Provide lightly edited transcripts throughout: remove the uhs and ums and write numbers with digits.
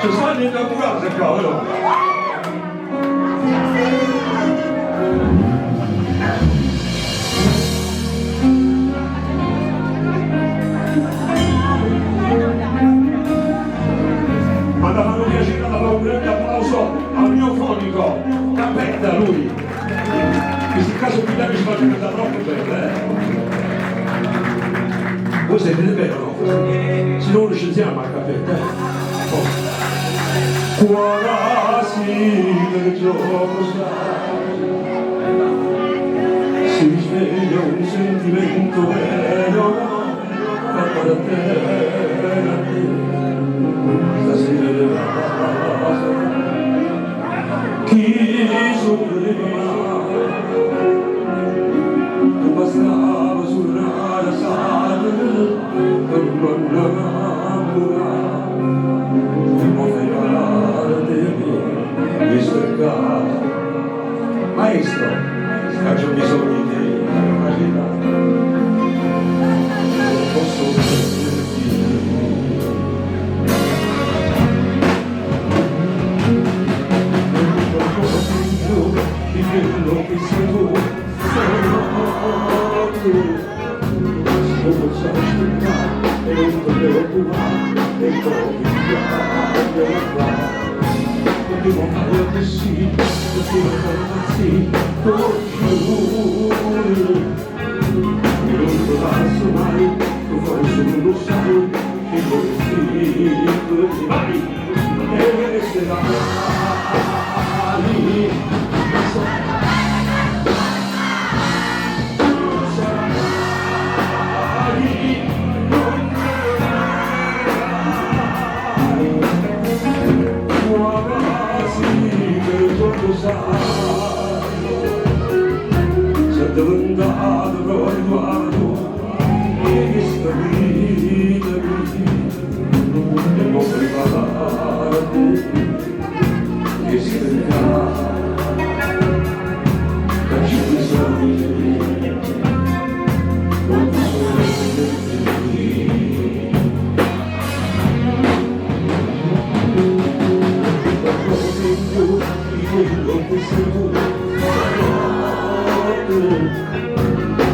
ci stanno inaugurate qua, no? Ma davano piacere a fare un grande applauso al mio fonico, Capetta lui. In questo caso qui mi fa cantare troppo bene, Voi sentite bene o no? Se non ci siamo a Capetta, Quasi del gioco si sveglia un sentimento vero, fatto da te. Stasera chi sopravviverà? Tu bastava sul rasale per non innamorare, non fai parte di cercare. Maestro, faccio bisogno di te, non posso quello che sei tu, solo sai aspettare e non ti preoccupare e poi perché non fare così, perché non fare così, non ti lascio mai, tu fai solo lo sai, che non ti vai e se la se devo andare però riguardo e questa vita e non preparare e sperare che ci bisogna non solo quello che sei tu,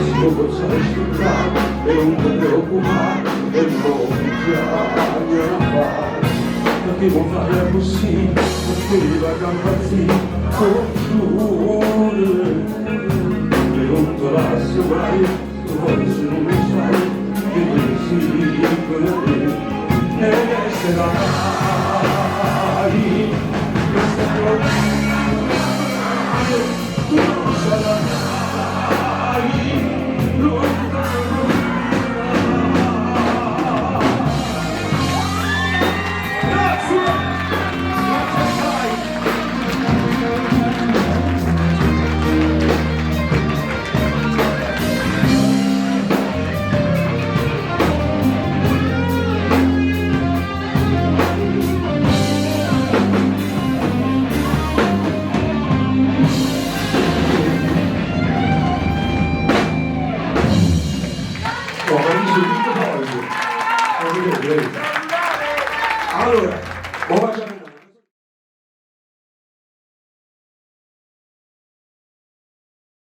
se non posso aspettare e non ti preoccupare e non mi fare, perché non fare così, perché la campazzi congiure e non ti lascio mai, tu forse non lo sai, che non si per te e se la fai questa cosa. Tu non sarai allora